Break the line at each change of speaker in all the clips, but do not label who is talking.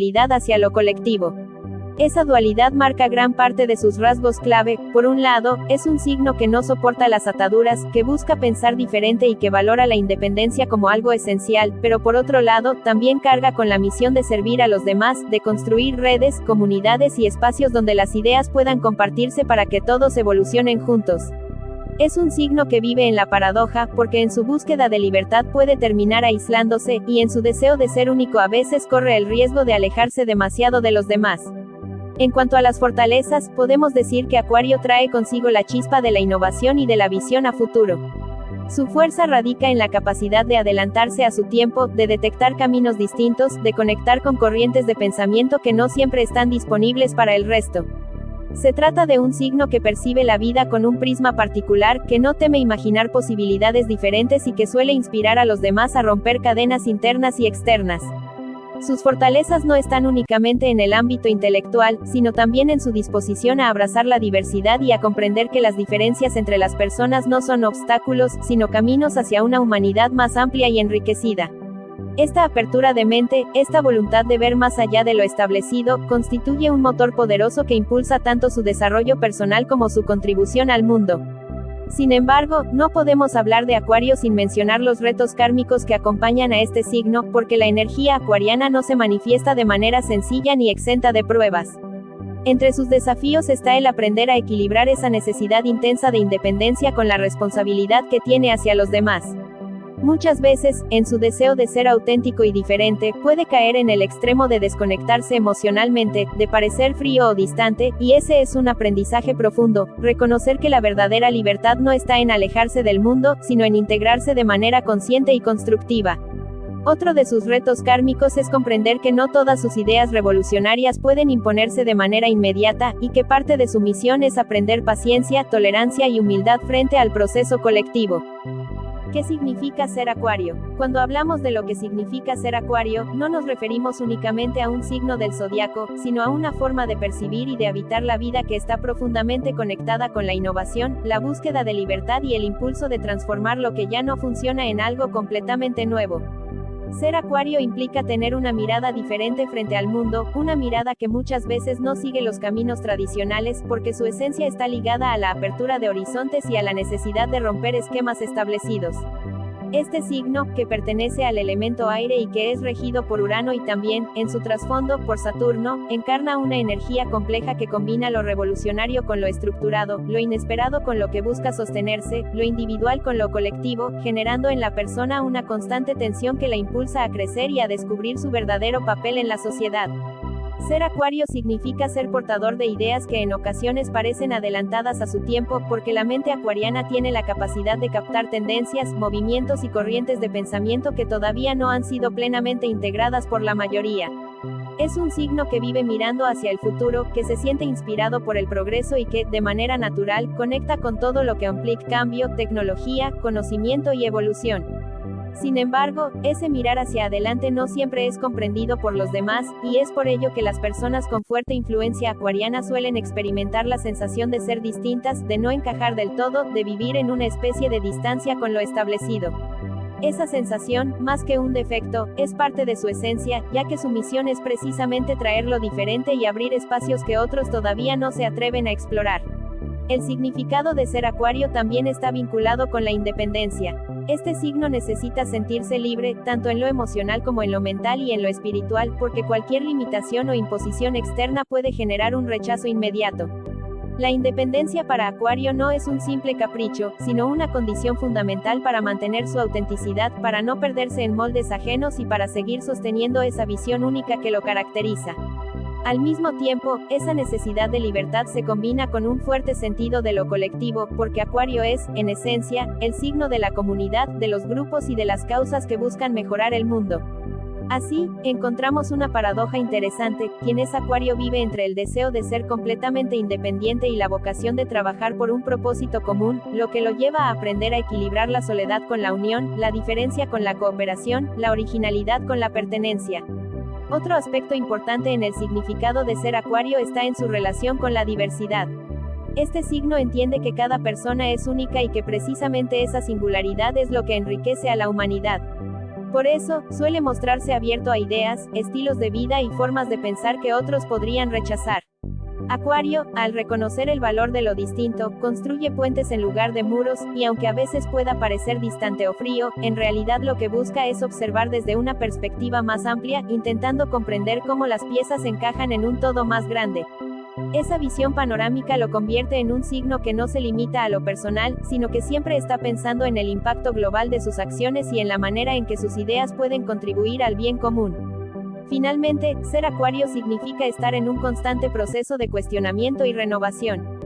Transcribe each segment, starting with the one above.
dualidad hacia lo colectivo. Esa dualidad marca gran parte de sus rasgos clave. Por un lado, es un signo que no soporta las ataduras, que busca pensar diferente y que valora la independencia como algo esencial, pero por otro lado, también carga con la misión de servir a los demás, de construir redes, comunidades y espacios donde las ideas puedan compartirse para que todos evolucionen juntos. Es un signo que vive en la paradoja, porque en su búsqueda de libertad puede terminar aislándose, y en su deseo de ser único a veces corre el riesgo de alejarse demasiado de los demás. En cuanto a las fortalezas, podemos decir que Acuario trae consigo la chispa de la innovación y de la visión a futuro. Su fuerza radica en la capacidad de adelantarse a su tiempo, de detectar caminos distintos, de conectar con corrientes de pensamiento que no siempre están disponibles para el resto. Se trata de un signo que percibe la vida con un prisma particular, que no teme imaginar posibilidades diferentes y que suele inspirar a los demás a romper cadenas internas y externas. Sus fortalezas no están únicamente en el ámbito intelectual, sino también en su disposición a abrazar la diversidad y a comprender que las diferencias entre las personas no son obstáculos, sino caminos hacia una humanidad más amplia y enriquecida. Esta apertura de mente, esta voluntad de ver más allá de lo establecido, constituye un motor poderoso que impulsa tanto su desarrollo personal como su contribución al mundo. Sin embargo, no podemos hablar de Acuario sin mencionar los retos kármicos que acompañan a este signo, porque la energía acuariana no se manifiesta de manera sencilla ni exenta de pruebas. Entre sus desafíos está el aprender a equilibrar esa necesidad intensa de independencia con la responsabilidad que tiene hacia los demás. Muchas veces, en su deseo de ser auténtico y diferente, puede caer en el extremo de desconectarse emocionalmente, de parecer frío o distante, y ese es un aprendizaje profundo, reconocer que la verdadera libertad no está en alejarse del mundo, sino en integrarse de manera consciente y constructiva. Otro de sus retos kármicos es comprender que no todas sus ideas revolucionarias pueden imponerse de manera inmediata, y que parte de su misión es aprender paciencia, tolerancia y humildad frente al proceso colectivo. ¿Qué significa ser Acuario? Cuando hablamos de lo que significa ser Acuario, no nos referimos únicamente a un signo del zodiaco, sino a una forma de percibir y de habitar la vida que está profundamente conectada con la innovación, la búsqueda de libertad y el impulso de transformar lo que ya no funciona en algo completamente nuevo. Ser Acuario implica tener una mirada diferente frente al mundo, una mirada que muchas veces no sigue los caminos tradicionales, porque su esencia está ligada a la apertura de horizontes y a la necesidad de romper esquemas establecidos. Este signo, que pertenece al elemento aire y que es regido por Urano y también, en su trasfondo, por Saturno, encarna una energía compleja que combina lo revolucionario con lo estructurado, lo inesperado con lo que busca sostenerse, lo individual con lo colectivo, generando en la persona una constante tensión que la impulsa a crecer y a descubrir su verdadero papel en la sociedad. Ser Acuario significa ser portador de ideas que en ocasiones parecen adelantadas a su tiempo, porque la mente acuariana tiene la capacidad de captar tendencias, movimientos y corrientes de pensamiento que todavía no han sido plenamente integradas por la mayoría. Es un signo que vive mirando hacia el futuro, que se siente inspirado por el progreso y que, de manera natural, conecta con todo lo que implica cambio, tecnología, conocimiento y evolución. Sin embargo, ese mirar hacia adelante no siempre es comprendido por los demás, y es por ello que las personas con fuerte influencia acuariana suelen experimentar la sensación de ser distintas, de no encajar del todo, de vivir en una especie de distancia con lo establecido. Esa sensación, más que un defecto, es parte de su esencia, ya que su misión es precisamente traer lo diferente y abrir espacios que otros todavía no se atreven a explorar. El significado de ser Acuario también está vinculado con la independencia. Este signo necesita sentirse libre, tanto en lo emocional como en lo mental y en lo espiritual, porque cualquier limitación o imposición externa puede generar un rechazo inmediato. La independencia para Acuario no es un simple capricho, sino una condición fundamental para mantener su autenticidad, para no perderse en moldes ajenos y para seguir sosteniendo esa visión única que lo caracteriza. Al mismo tiempo, esa necesidad de libertad se combina con un fuerte sentido de lo colectivo, porque Acuario es, en esencia, el signo de la comunidad, de los grupos y de las causas que buscan mejorar el mundo. Así, encontramos una paradoja interesante: quien es Acuario vive entre el deseo de ser completamente independiente y la vocación de trabajar por un propósito común, lo que lo lleva a aprender a equilibrar la soledad con la unión, la diferencia con la cooperación, la originalidad con la pertenencia. Otro aspecto importante en el significado de ser Acuario está en su relación con la diversidad. Este signo entiende que cada persona es única y que precisamente esa singularidad es lo que enriquece a la humanidad. Por eso, suele mostrarse abierto a ideas, estilos de vida y formas de pensar que otros podrían rechazar. Acuario, al reconocer el valor de lo distinto, construye puentes en lugar de muros, y aunque a veces pueda parecer distante o frío, en realidad lo que busca es observar desde una perspectiva más amplia, intentando comprender cómo las piezas encajan en un todo más grande. Esa visión panorámica lo convierte en un signo que no se limita a lo personal, sino que siempre está pensando en el impacto global de sus acciones y en la manera en que sus ideas pueden contribuir al bien común. Finalmente, ser Acuario significa estar en un constante proceso de cuestionamiento y renovación.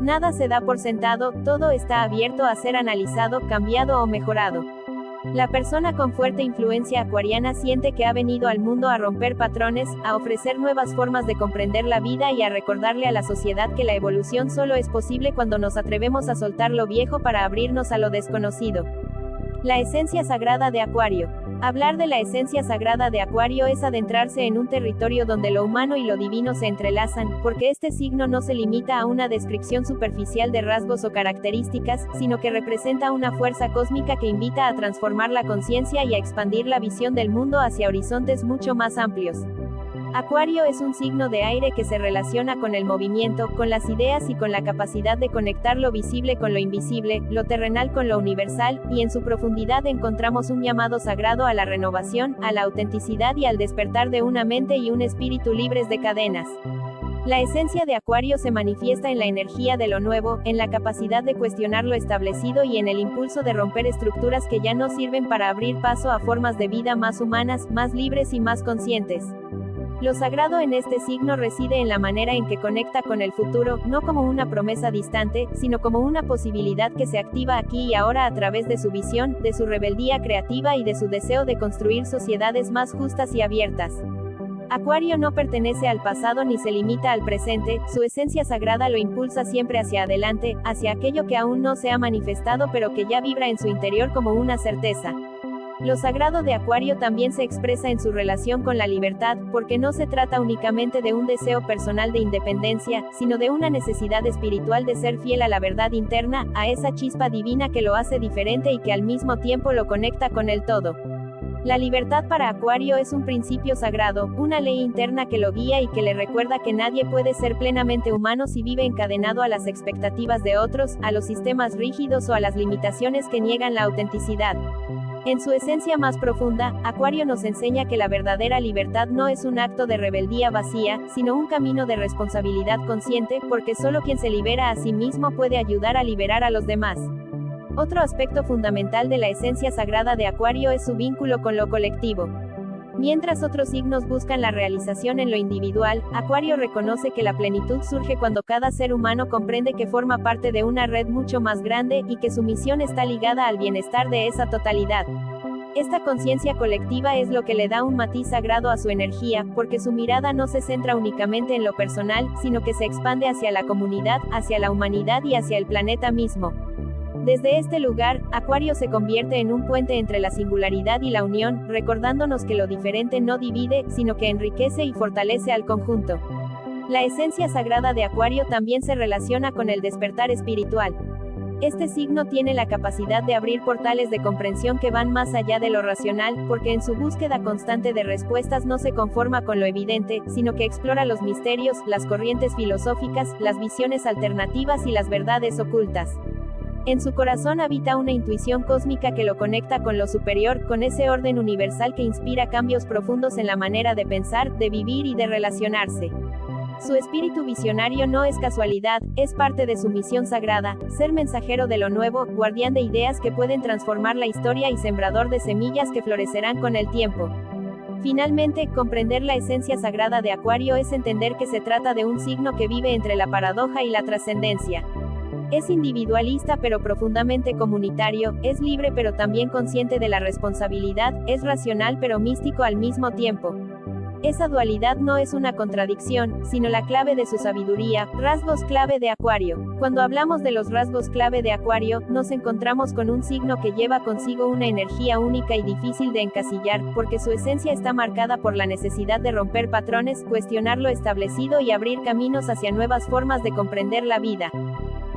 Nada se da por sentado, todo está abierto a ser analizado, cambiado o mejorado. La persona con fuerte influencia acuariana siente que ha venido al mundo a romper patrones, a ofrecer nuevas formas de comprender la vida y a recordarle a la sociedad que la evolución solo es posible cuando nos atrevemos a soltar lo viejo para abrirnos a lo desconocido. La esencia sagrada de Acuario. Hablar de la esencia sagrada de Acuario es adentrarse en un territorio donde lo humano y lo divino se entrelazan, porque este signo no se limita a una descripción superficial de rasgos o características, sino que representa una fuerza cósmica que invita a transformar la conciencia y a expandir la visión del mundo hacia horizontes mucho más amplios. Acuario es un signo de aire que se relaciona con el movimiento, con las ideas y con la capacidad de conectar lo visible con lo invisible, lo terrenal con lo universal, y en su profundidad encontramos un llamado sagrado a la renovación, a la autenticidad y al despertar de una mente y un espíritu libres de cadenas. La esencia de Acuario se manifiesta en la energía de lo nuevo, en la capacidad de cuestionar lo establecido y en el impulso de romper estructuras que ya no sirven para abrir paso a formas de vida más humanas, más libres y más conscientes. Lo sagrado en este signo reside en la manera en que conecta con el futuro, no como una promesa distante, sino como una posibilidad que se activa aquí y ahora a través de su visión, de su rebeldía creativa y de su deseo de construir sociedades más justas y abiertas. Acuario no pertenece al pasado ni se limita al presente, su esencia sagrada lo impulsa siempre hacia adelante, hacia aquello que aún no se ha manifestado pero que ya vibra en su interior como una certeza. Lo sagrado de Acuario también se expresa en su relación con la libertad, porque no se trata únicamente de un deseo personal de independencia, sino de una necesidad espiritual de ser fiel a la verdad interna, a esa chispa divina que lo hace diferente y que al mismo tiempo lo conecta con el todo. La libertad para Acuario es un principio sagrado, una ley interna que lo guía y que le recuerda que nadie puede ser plenamente humano si vive encadenado a las expectativas de otros, a los sistemas rígidos o a las limitaciones que niegan la autenticidad. En su esencia más profunda, Acuario nos enseña que la verdadera libertad no es un acto de rebeldía vacía, sino un camino de responsabilidad consciente, porque solo quien se libera a sí mismo puede ayudar a liberar a los demás. Otro aspecto fundamental de la esencia sagrada de Acuario es su vínculo con lo colectivo. Mientras otros signos buscan la realización en lo individual, Acuario reconoce que la plenitud surge cuando cada ser humano comprende que forma parte de una red mucho más grande, y que su misión está ligada al bienestar de esa totalidad. Esta conciencia colectiva es lo que le da un matiz sagrado a su energía, porque su mirada no se centra únicamente en lo personal, sino que se expande hacia la comunidad, hacia la humanidad y hacia el planeta mismo. Desde este lugar, Acuario se convierte en un puente entre la singularidad y la unión, recordándonos que lo diferente no divide, sino que enriquece y fortalece al conjunto. La esencia sagrada de Acuario también se relaciona con el despertar espiritual. Este signo tiene la capacidad de abrir portales de comprensión que van más allá de lo racional, porque en su búsqueda constante de respuestas no se conforma con lo evidente, sino que explora los misterios, las corrientes filosóficas, las visiones alternativas y las verdades ocultas. En su corazón habita una intuición cósmica que lo conecta con lo superior, con ese orden universal que inspira cambios profundos en la manera de pensar, de vivir y de relacionarse. Su espíritu visionario no es casualidad, es parte de su misión sagrada, ser mensajero de lo nuevo, guardián de ideas que pueden transformar la historia y sembrador de semillas que florecerán con el tiempo. Finalmente, comprender la esencia sagrada de Acuario es entender que se trata de un signo que vive entre la paradoja y la trascendencia. Es individualista pero profundamente comunitario, es libre pero también consciente de la responsabilidad, es racional pero místico al mismo tiempo. Esa dualidad no es una contradicción, sino la clave de su sabiduría. Rasgos clave de Acuario. Cuando hablamos de los rasgos clave de Acuario, nos encontramos con un signo que lleva consigo una energía única y difícil de encasillar, porque su esencia está marcada por la necesidad de romper patrones, cuestionar lo establecido y abrir caminos hacia nuevas formas de comprender la vida.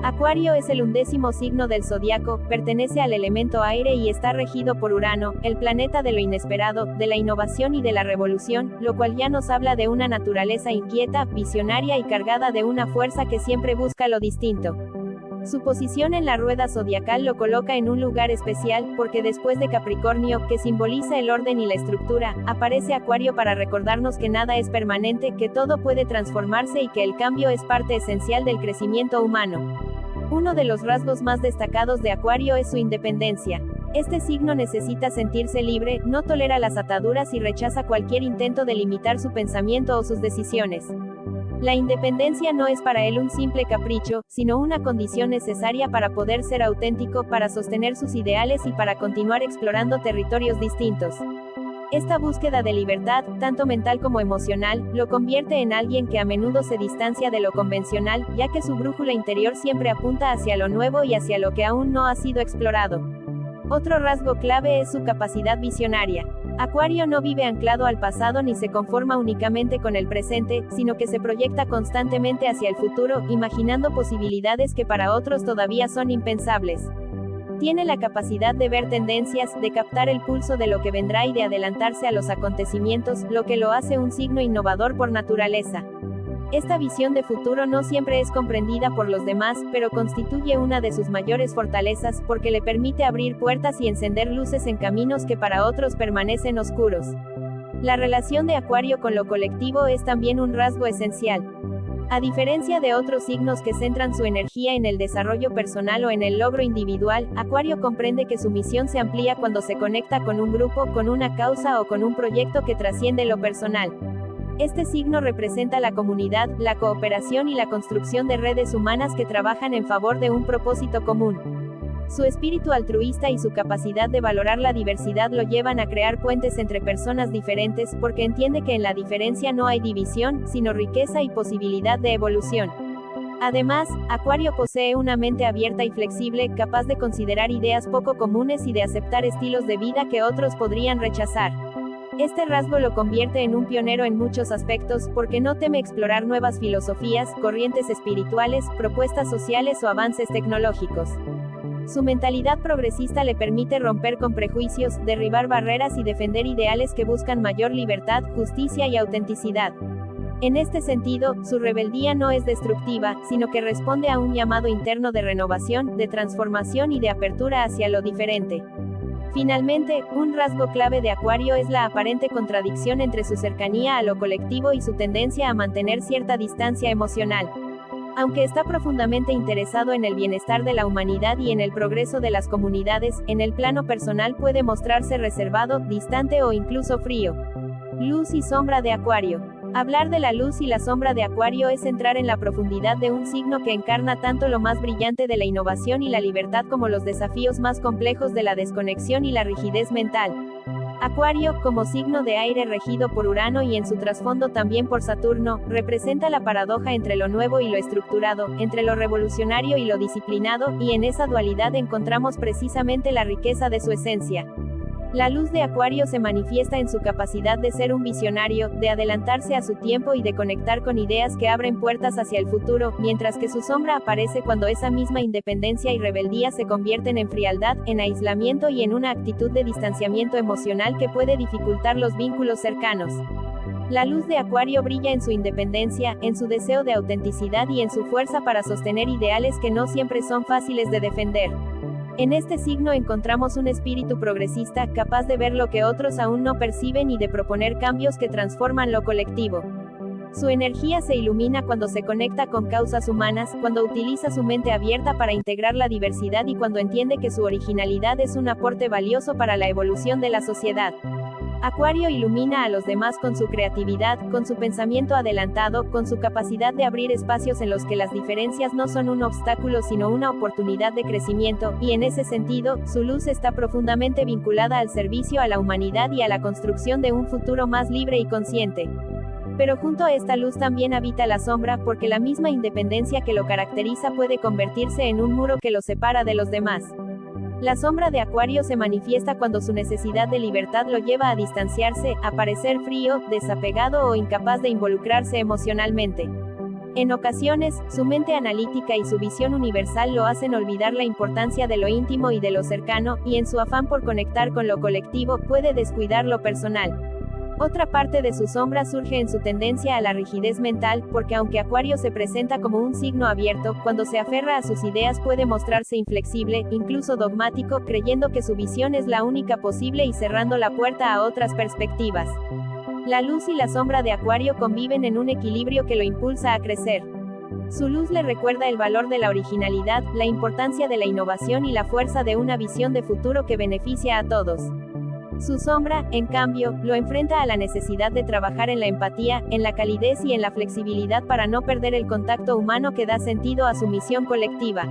Acuario es el 11º signo del zodiaco, pertenece al elemento aire y está regido por Urano, el planeta de lo inesperado, de la innovación y de la revolución, lo cual ya nos habla de una naturaleza inquieta, visionaria y cargada de una fuerza que siempre busca lo distinto. Su posición en la rueda zodiacal lo coloca en un lugar especial, porque después de Capricornio, que simboliza el orden y la estructura, aparece Acuario para recordarnos que nada es permanente, que todo puede transformarse y que el cambio es parte esencial del crecimiento humano. Uno de los rasgos más destacados de Acuario es su independencia. Este signo necesita sentirse libre, no tolera las ataduras y rechaza cualquier intento de limitar su pensamiento o sus decisiones. La independencia no es para él un simple capricho, sino una condición necesaria para poder ser auténtico, para sostener sus ideales y para continuar explorando territorios distintos. Esta búsqueda de libertad, tanto mental como emocional, lo convierte en alguien que a menudo se distancia de lo convencional, ya que su brújula interior siempre apunta hacia lo nuevo y hacia lo que aún no ha sido explorado. Otro rasgo clave es su capacidad visionaria. Acuario no vive anclado al pasado ni se conforma únicamente con el presente, sino que se proyecta constantemente hacia el futuro, imaginando posibilidades que para otros todavía son impensables. Tiene la capacidad de ver tendencias, de captar el pulso de lo que vendrá y de adelantarse a los acontecimientos, lo que lo hace un signo innovador por naturaleza. Esta visión de futuro no siempre es comprendida por los demás, pero constituye una de sus mayores fortalezas, porque le permite abrir puertas y encender luces en caminos que para otros permanecen oscuros. La relación de Acuario con lo colectivo es también un rasgo esencial. A diferencia de otros signos que centran su energía en el desarrollo personal o en el logro individual, Acuario comprende que su misión se amplía cuando se conecta con un grupo, con una causa o con un proyecto que trasciende lo personal. Este signo representa la comunidad, la cooperación y la construcción de redes humanas que trabajan en favor de un propósito común. Su espíritu altruista y su capacidad de valorar la diversidad lo llevan a crear puentes entre personas diferentes, porque entiende que en la diferencia no hay división, sino riqueza y posibilidad de evolución. Además, Acuario posee una mente abierta y flexible, capaz de considerar ideas poco comunes y de aceptar estilos de vida que otros podrían rechazar. Este rasgo lo convierte en un pionero en muchos aspectos, porque no teme explorar nuevas filosofías, corrientes espirituales, propuestas sociales o avances tecnológicos. Su mentalidad progresista le permite romper con prejuicios, derribar barreras y defender ideales que buscan mayor libertad, justicia y autenticidad. En este sentido, su rebeldía no es destructiva, sino que responde a un llamado interno de renovación, de transformación y de apertura hacia lo diferente. Finalmente, un rasgo clave de Acuario es la aparente contradicción entre su cercanía a lo colectivo y su tendencia a mantener cierta distancia emocional. Aunque está profundamente interesado en el bienestar de la humanidad y en el progreso de las comunidades, en el plano personal puede mostrarse reservado, distante o incluso frío. Luz y sombra de Acuario. Hablar de la luz y la sombra de Acuario es entrar en la profundidad de un signo que encarna tanto lo más brillante de la innovación y la libertad como los desafíos más complejos de la desconexión y la rigidez mental. Acuario, como signo de aire regido por Urano y en su trasfondo también por Saturno, representa la paradoja entre lo nuevo y lo estructurado, entre lo revolucionario y lo disciplinado, y en esa dualidad encontramos precisamente la riqueza de su esencia. La luz de Acuario se manifiesta en su capacidad de ser un visionario, de adelantarse a su tiempo y de conectar con ideas que abren puertas hacia el futuro, mientras que su sombra aparece cuando esa misma independencia y rebeldía se convierten en frialdad, en aislamiento y en una actitud de distanciamiento emocional que puede dificultar los vínculos cercanos. La luz de Acuario brilla en su independencia, en su deseo de autenticidad y en su fuerza para sostener ideales que no siempre son fáciles de defender. En este signo encontramos un espíritu progresista, capaz de ver lo que otros aún no perciben y de proponer cambios que transforman lo colectivo. Su energía se ilumina cuando se conecta con causas humanas, cuando utiliza su mente abierta para integrar la diversidad y cuando entiende que su originalidad es un aporte valioso para la evolución de la sociedad. Acuario ilumina a los demás con su creatividad, con su pensamiento adelantado, con su capacidad de abrir espacios en los que las diferencias no son un obstáculo sino una oportunidad de crecimiento, y en ese sentido, su luz está profundamente vinculada al servicio a la humanidad y a la construcción de un futuro más libre y consciente. Pero junto a esta luz también habita la sombra, porque la misma independencia que lo caracteriza puede convertirse en un muro que lo separa de los demás. La sombra de Acuario se manifiesta cuando su necesidad de libertad lo lleva a distanciarse, a parecer frío, desapegado o incapaz de involucrarse emocionalmente. En ocasiones, su mente analítica y su visión universal lo hacen olvidar la importancia de lo íntimo y de lo cercano, y en su afán por conectar con lo colectivo, puede descuidar lo personal. Otra parte de su sombra surge en su tendencia a la rigidez mental, porque aunque Acuario se presenta como un signo abierto, cuando se aferra a sus ideas puede mostrarse inflexible, incluso dogmático, creyendo que su visión es la única posible y cerrando la puerta a otras perspectivas. La luz y la sombra de Acuario conviven en un equilibrio que lo impulsa a crecer. Su luz le recuerda el valor de la originalidad, la importancia de la innovación y la fuerza de una visión de futuro que beneficia a todos. Su sombra, en cambio, lo enfrenta a la necesidad de trabajar en la empatía, en la calidez y en la flexibilidad para no perder el contacto humano que da sentido a su misión colectiva.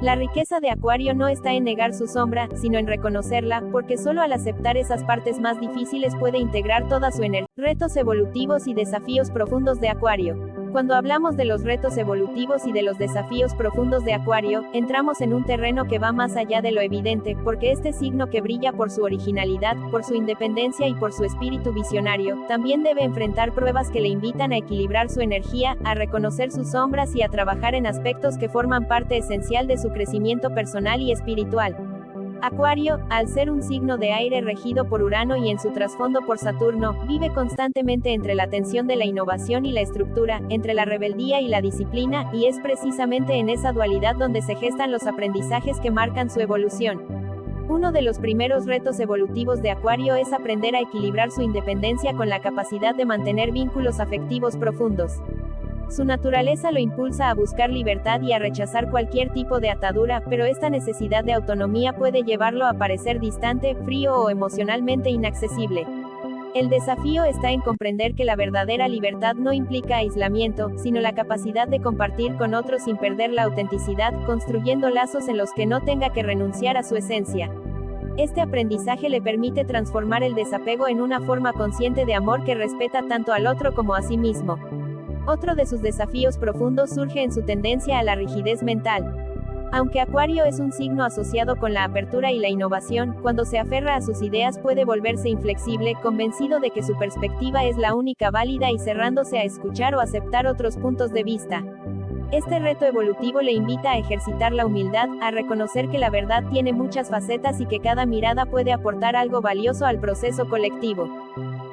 La riqueza de Acuario no está en negar su sombra, sino en reconocerla, porque solo al aceptar esas partes más difíciles puede integrar toda su energía. Retos evolutivos y desafíos profundos de Acuario. Cuando hablamos de los retos evolutivos y de los desafíos profundos de Acuario, entramos en un terreno que va más allá de lo evidente, porque este signo que brilla por su originalidad, por su independencia y por su espíritu visionario, también debe enfrentar pruebas que le invitan a equilibrar su energía, a reconocer sus sombras y a trabajar en aspectos que forman parte esencial de su crecimiento personal y espiritual. Acuario, al ser un signo de aire regido por Urano y en su trasfondo por Saturno, vive constantemente entre la tensión de la innovación y la estructura, entre la rebeldía y la disciplina, y es precisamente en esa dualidad donde se gestan los aprendizajes que marcan su evolución. Uno de los primeros retos evolutivos de Acuario es aprender a equilibrar su independencia con la capacidad de mantener vínculos afectivos profundos. Su naturaleza lo impulsa a buscar libertad y a rechazar cualquier tipo de atadura, pero esta necesidad de autonomía puede llevarlo a parecer distante, frío o emocionalmente inaccesible. El desafío está en comprender que la verdadera libertad no implica aislamiento, sino la capacidad de compartir con otros sin perder la autenticidad, construyendo lazos en los que no tenga que renunciar a su esencia. Este aprendizaje le permite transformar el desapego en una forma consciente de amor que respeta tanto al otro como a sí mismo. Otro de sus desafíos profundos surge en su tendencia a la rigidez mental. Aunque Acuario es un signo asociado con la apertura y la innovación, cuando se aferra a sus ideas puede volverse inflexible, convencido de que su perspectiva es la única válida y cerrándose a escuchar o aceptar otros puntos de vista. Este reto evolutivo le invita a ejercitar la humildad, a reconocer que la verdad tiene muchas facetas y que cada mirada puede aportar algo valioso al proceso colectivo.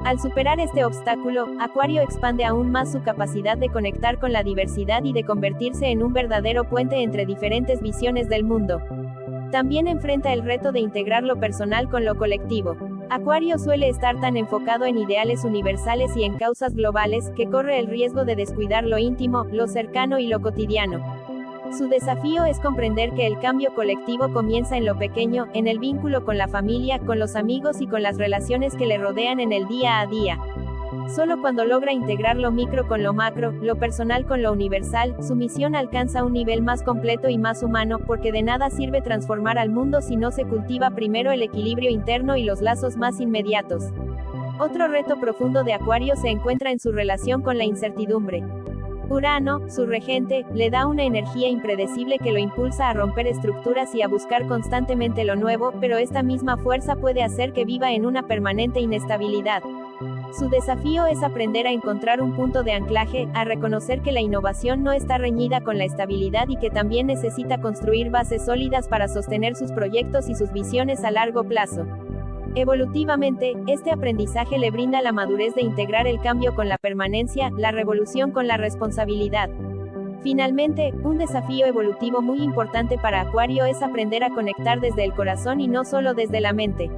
Al superar este obstáculo, Acuario expande aún más su capacidad de conectar con la diversidad y de convertirse en un verdadero puente entre diferentes visiones del mundo. También enfrenta el reto de integrar lo personal con lo colectivo. Acuario suele estar tan enfocado en ideales universales y en causas globales, que corre el riesgo de descuidar lo íntimo, lo cercano y lo cotidiano. Su desafío es comprender que el cambio colectivo comienza en lo pequeño, en el vínculo con la familia, con los amigos y con las relaciones que le rodean en el día a día. Solo cuando logra integrar lo micro con lo macro, lo personal con lo universal, su misión alcanza un nivel más completo y más humano, porque de nada sirve transformar al mundo si no se cultiva primero el equilibrio interno y los lazos más inmediatos. Otro reto profundo de Acuario se encuentra en su relación con la incertidumbre. Urano, su regente, le da una energía impredecible que lo impulsa a romper estructuras y a buscar constantemente lo nuevo, pero esta misma fuerza puede hacer que viva en una permanente inestabilidad. Su desafío es aprender a encontrar un punto de anclaje, a reconocer que la innovación no está reñida con la estabilidad y que también necesita construir bases sólidas para sostener sus proyectos y sus visiones a largo plazo. Evolutivamente, este aprendizaje le brinda la madurez de integrar el cambio con la permanencia, la revolución con la responsabilidad. Finalmente, un desafío evolutivo muy importante para Acuario es aprender a conectar desde el corazón y no solo desde la mente.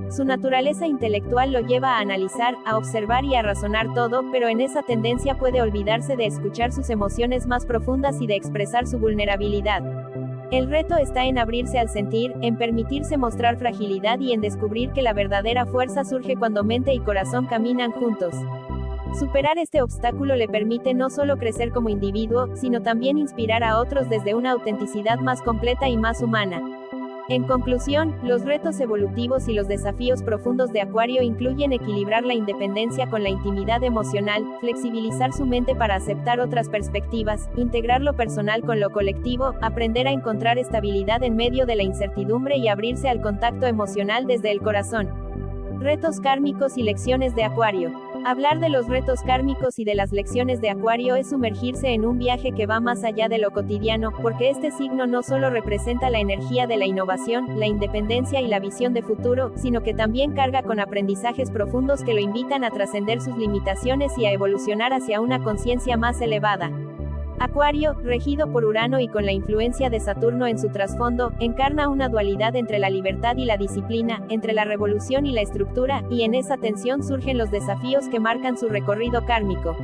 Su naturaleza intelectual lo lleva a analizar, a observar y a razonar todo, pero en esa tendencia puede olvidarse de escuchar sus emociones más profundas y de expresar su vulnerabilidad. El reto está en abrirse al sentir, en permitirse mostrar fragilidad y en descubrir que la verdadera fuerza surge cuando mente y corazón caminan juntos. Superar este obstáculo le permite no solo crecer como individuo, sino también inspirar a otros desde una autenticidad más completa y más humana. En conclusión, los retos evolutivos y los desafíos profundos de Acuario incluyen equilibrar la independencia con la intimidad emocional, flexibilizar su mente para aceptar otras perspectivas, integrar lo personal con lo colectivo, aprender a encontrar estabilidad en medio de la incertidumbre y abrirse al contacto emocional desde el corazón. Retos kármicos y lecciones de Acuario. Hablar de los retos kármicos y de las lecciones de Acuario es sumergirse en un viaje que va más allá de lo cotidiano, porque este signo no solo representa la energía de la innovación, la independencia y la visión de futuro, sino que también carga con aprendizajes profundos que lo invitan a trascender sus limitaciones y a evolucionar hacia una conciencia más elevada. Acuario, regido por Urano y con la influencia de Saturno en su trasfondo, encarna una dualidad entre la libertad y la disciplina, entre la revolución y la estructura, y en esa tensión surgen los desafíos que marcan su recorrido kármico.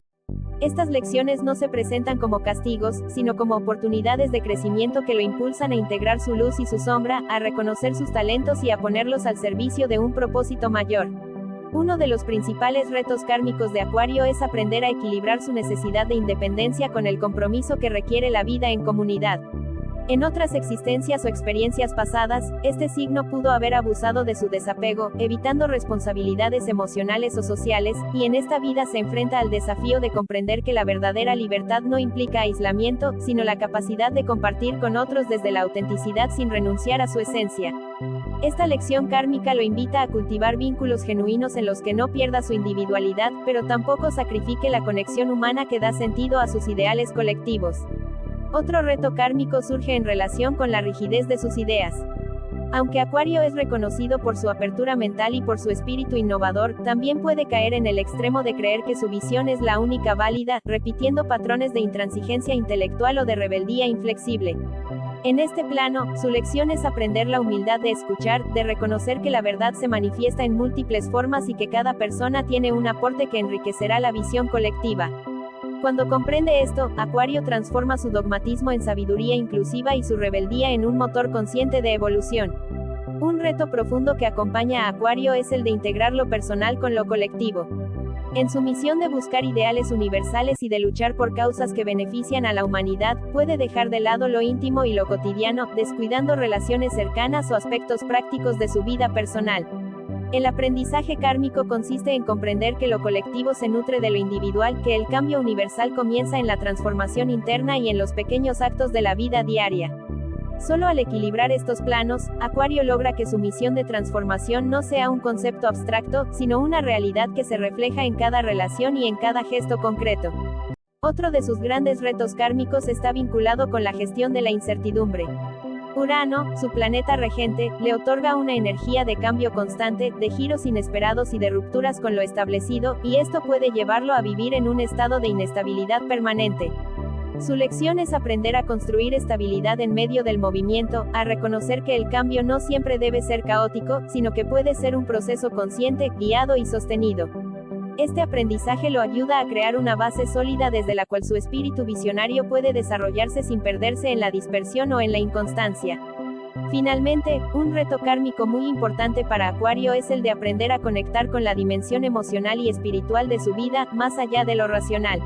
Estas lecciones no se presentan como castigos, sino como oportunidades de crecimiento que lo impulsan a integrar su luz y su sombra, a reconocer sus talentos y a ponerlos al servicio de un propósito mayor. Uno de los principales retos kármicos de Acuario es aprender a equilibrar su necesidad de independencia con el compromiso que requiere la vida en comunidad. En otras existencias o experiencias pasadas, este signo pudo haber abusado de su desapego, evitando responsabilidades emocionales o sociales, y en esta vida se enfrenta al desafío de comprender que la verdadera libertad no implica aislamiento, sino la capacidad de compartir con otros desde la autenticidad sin renunciar a su esencia. Esta lección kármica lo invita a cultivar vínculos genuinos en los que no pierda su individualidad, pero tampoco sacrifique la conexión humana que da sentido a sus ideales colectivos. Otro reto kármico surge en relación con la rigidez de sus ideas. Aunque Acuario es reconocido por su apertura mental y por su espíritu innovador, también puede caer en el extremo de creer que su visión es la única válida, repitiendo patrones de intransigencia intelectual o de rebeldía inflexible. En este plano, su lección es aprender la humildad de escuchar, de reconocer que la verdad se manifiesta en múltiples formas y que cada persona tiene un aporte que enriquecerá la visión colectiva. Cuando comprende esto, Acuario transforma su dogmatismo en sabiduría inclusiva y su rebeldía en un motor consciente de evolución. Un reto profundo que acompaña a Acuario es el de integrar lo personal con lo colectivo. En su misión de buscar ideales universales y de luchar por causas que benefician a la humanidad, puede dejar de lado lo íntimo y lo cotidiano, descuidando relaciones cercanas o aspectos prácticos de su vida personal. El aprendizaje kármico consiste en comprender que lo colectivo se nutre de lo individual, que el cambio universal comienza en la transformación interna y en los pequeños actos de la vida diaria. Solo al equilibrar estos planos, Acuario logra que su misión de transformación no sea un concepto abstracto, sino una realidad que se refleja en cada relación y en cada gesto concreto. Otro de sus grandes retos kármicos está vinculado con la gestión de la incertidumbre. Urano, su planeta regente, le otorga una energía de cambio constante, de giros inesperados y de rupturas con lo establecido, y esto puede llevarlo a vivir en un estado de inestabilidad permanente. Su lección es aprender a construir estabilidad en medio del movimiento, a reconocer que el cambio no siempre debe ser caótico, sino que puede ser un proceso consciente, guiado y sostenido. Este aprendizaje lo ayuda a crear una base sólida desde la cual su espíritu visionario puede desarrollarse sin perderse en la dispersión o en la inconstancia. Finalmente, un reto kármico muy importante para Acuario es el de aprender a conectar con la dimensión emocional y espiritual de su vida, más allá de lo racional.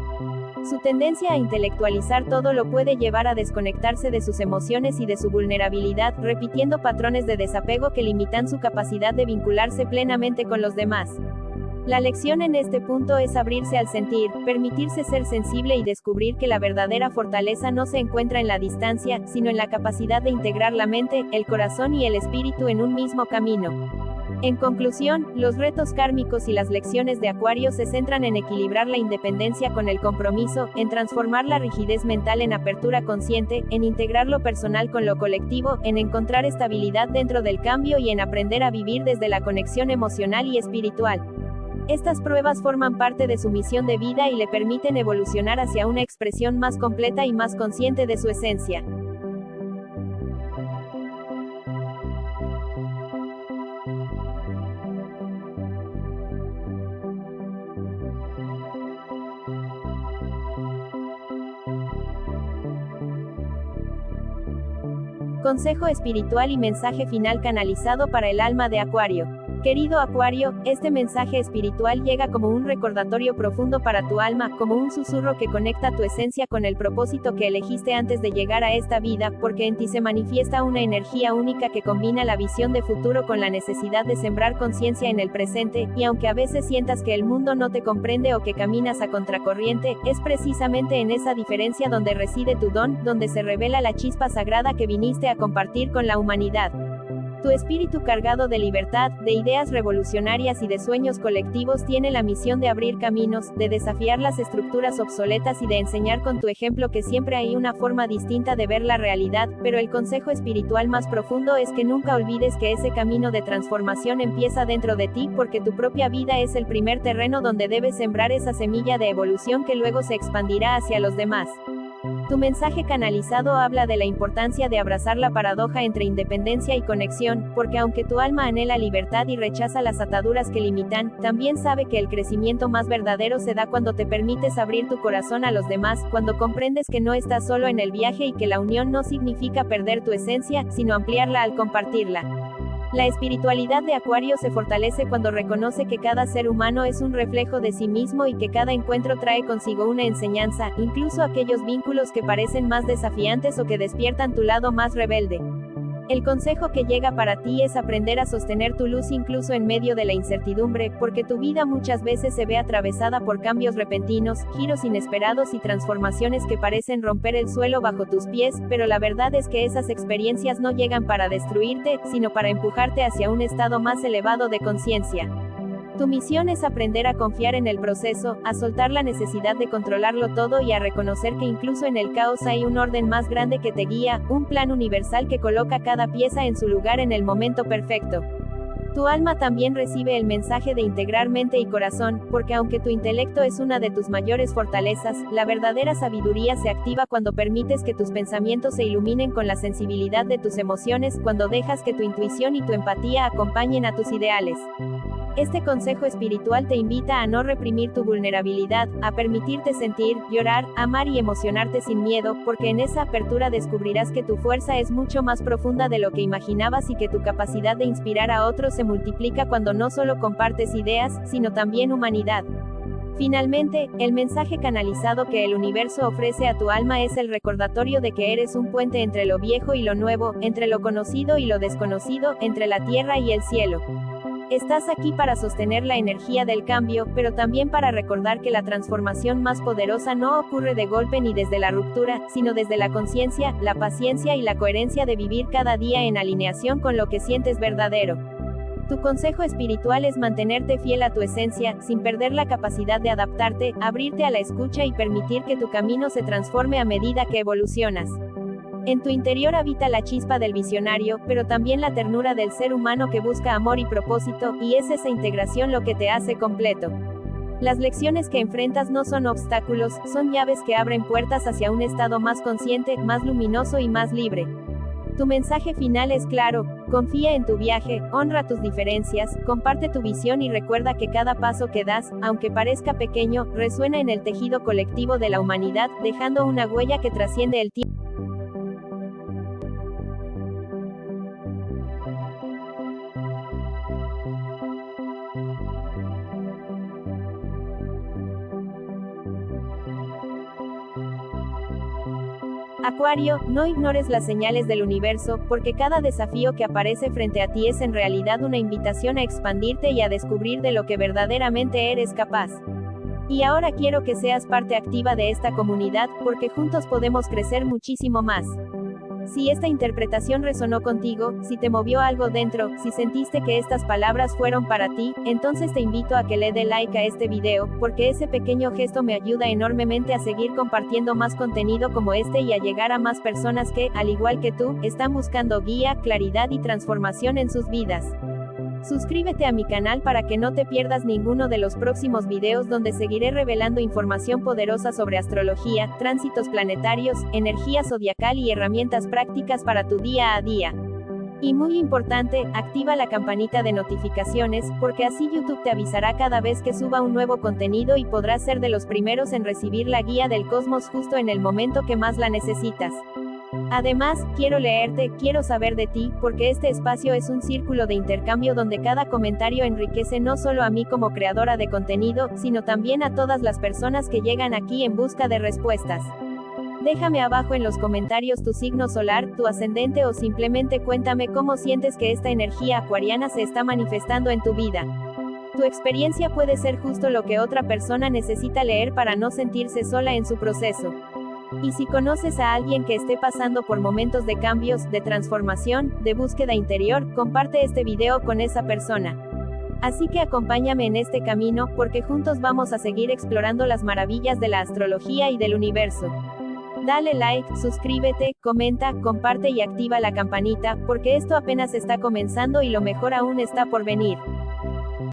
Su tendencia a intelectualizar todo lo puede llevar a desconectarse de sus emociones y de su vulnerabilidad, repitiendo patrones de desapego que limitan su capacidad de vincularse plenamente con los demás. La lección en este punto es abrirse al sentir, permitirse ser sensible y descubrir que la verdadera fortaleza no se encuentra en la distancia, sino en la capacidad de integrar la mente, el corazón y el espíritu en un mismo camino. En conclusión, los retos kármicos y las lecciones de Acuario se centran en equilibrar la independencia con el compromiso, en transformar la rigidez mental en apertura consciente, en integrar lo personal con lo colectivo, en encontrar estabilidad dentro del cambio y en aprender a vivir desde la conexión emocional y espiritual. Estas pruebas forman parte de su misión de vida y le permiten evolucionar hacia una expresión más completa y más consciente de su esencia. Consejo espiritual y mensaje final canalizado para el alma de Acuario. Querido Acuario, este mensaje espiritual llega como un recordatorio profundo para tu alma, como un susurro que conecta tu esencia con el propósito que elegiste antes de llegar a esta vida, porque en ti se manifiesta una energía única que combina la visión de futuro con la necesidad de sembrar conciencia en el presente, y aunque a veces sientas que el mundo no te comprende o que caminas a contracorriente, es precisamente en esa diferencia donde reside tu don, donde se revela la chispa sagrada que viniste a compartir con la humanidad. Tu espíritu cargado de libertad, de ideas revolucionarias y de sueños colectivos tiene la misión de abrir caminos, de desafiar las estructuras obsoletas y de enseñar con tu ejemplo que siempre hay una forma distinta de ver la realidad, pero el consejo espiritual más profundo es que nunca olvides que ese camino de transformación empieza dentro de ti, porque tu propia vida es el primer terreno donde debes sembrar esa semilla de evolución que luego se expandirá hacia los demás. Tu mensaje canalizado habla de la importancia de abrazar la paradoja entre independencia y conexión, porque aunque tu alma anhela libertad y rechaza las ataduras que limitan, también sabe que el crecimiento más verdadero se da cuando te permites abrir tu corazón a los demás, cuando comprendes que no estás solo en el viaje y que la unión no significa perder tu esencia, sino ampliarla al compartirla. La espiritualidad de Acuario se fortalece cuando reconoce que cada ser humano es un reflejo de sí mismo y que cada encuentro trae consigo una enseñanza, incluso aquellos vínculos que parecen más desafiantes o que despiertan tu lado más rebelde. El consejo que llega para ti es aprender a sostener tu luz incluso en medio de la incertidumbre, porque tu vida muchas veces se ve atravesada por cambios repentinos, giros inesperados y transformaciones que parecen romper el suelo bajo tus pies, pero la verdad es que esas experiencias no llegan para destruirte, sino para empujarte hacia un estado más elevado de conciencia. Tu misión es aprender a confiar en el proceso, a soltar la necesidad de controlarlo todo y a reconocer que incluso en el caos hay un orden más grande que te guía, un plan universal que coloca cada pieza en su lugar en el momento perfecto. Tu alma también recibe el mensaje de integrar mente y corazón, porque aunque tu intelecto es una de tus mayores fortalezas, la verdadera sabiduría se activa cuando permites que tus pensamientos se iluminen con la sensibilidad de tus emociones, cuando dejas que tu intuición y tu empatía acompañen a tus ideales. Este consejo espiritual te invita a no reprimir tu vulnerabilidad, a permitirte sentir, llorar, amar y emocionarte sin miedo, porque en esa apertura descubrirás que tu fuerza es mucho más profunda de lo que imaginabas y que tu capacidad de inspirar a otros se multiplica cuando no solo compartes ideas, sino también humanidad. Finalmente, el mensaje canalizado que el universo ofrece a tu alma es el recordatorio de que eres un puente entre lo viejo y lo nuevo, entre lo conocido y lo desconocido, entre la tierra y el cielo. Estás aquí para sostener la energía del cambio, pero también para recordar que la transformación más poderosa no ocurre de golpe ni desde la ruptura, sino desde la conciencia, la paciencia y la coherencia de vivir cada día en alineación con lo que sientes verdadero. Tu consejo espiritual es mantenerte fiel a tu esencia, sin perder la capacidad de adaptarte, abrirte a la escucha y permitir que tu camino se transforme a medida que evolucionas. En tu interior habita la chispa del visionario, pero también la ternura del ser humano que busca amor y propósito, y es esa integración lo que te hace completo. Las lecciones que enfrentas no son obstáculos, son llaves que abren puertas hacia un estado más consciente, más luminoso y más libre. Tu mensaje final es claro: confía en tu viaje, honra tus diferencias, comparte tu visión y recuerda que cada paso que das, aunque parezca pequeño, resuena en el tejido colectivo de la humanidad, dejando una huella que trasciende el tiempo. Acuario, no ignores las señales del universo, porque cada desafío que aparece frente a ti es en realidad una invitación a expandirte y a descubrir de lo que verdaderamente eres capaz. Y ahora quiero que seas parte activa de esta comunidad, porque juntos podemos crecer muchísimo más. Si esta interpretación resonó contigo, si te movió algo dentro, si sentiste que estas palabras fueron para ti, entonces te invito a que le dé like a este video, porque ese pequeño gesto me ayuda enormemente a seguir compartiendo más contenido como este y a llegar a más personas que, al igual que tú, están buscando guía, claridad y transformación en sus vidas. Suscríbete a mi canal para que no te pierdas ninguno de los próximos videos donde seguiré revelando información poderosa sobre astrología, tránsitos planetarios, energía zodiacal y herramientas prácticas para tu día a día. Y muy importante, activa la campanita de notificaciones, porque así YouTube te avisará cada vez que suba un nuevo contenido y podrás ser de los primeros en recibir la guía del cosmos justo en el momento que más la necesitas. Además, quiero leerte, quiero saber de ti, porque este espacio es un círculo de intercambio donde cada comentario enriquece no solo a mí como creadora de contenido, sino también a todas las personas que llegan aquí en busca de respuestas. Déjame abajo en los comentarios tu signo solar, tu ascendente o simplemente cuéntame cómo sientes que esta energía acuariana se está manifestando en tu vida. Tu experiencia puede ser justo lo que otra persona necesita leer para no sentirse sola en su proceso. Y si conoces a alguien que esté pasando por momentos de cambios, de transformación, de búsqueda interior, comparte este video con esa persona. Así que acompáñame en este camino, porque juntos vamos a seguir explorando las maravillas de la astrología y del universo. Dale like, suscríbete, comenta, comparte y activa la campanita, porque esto apenas está comenzando y lo mejor aún está por venir.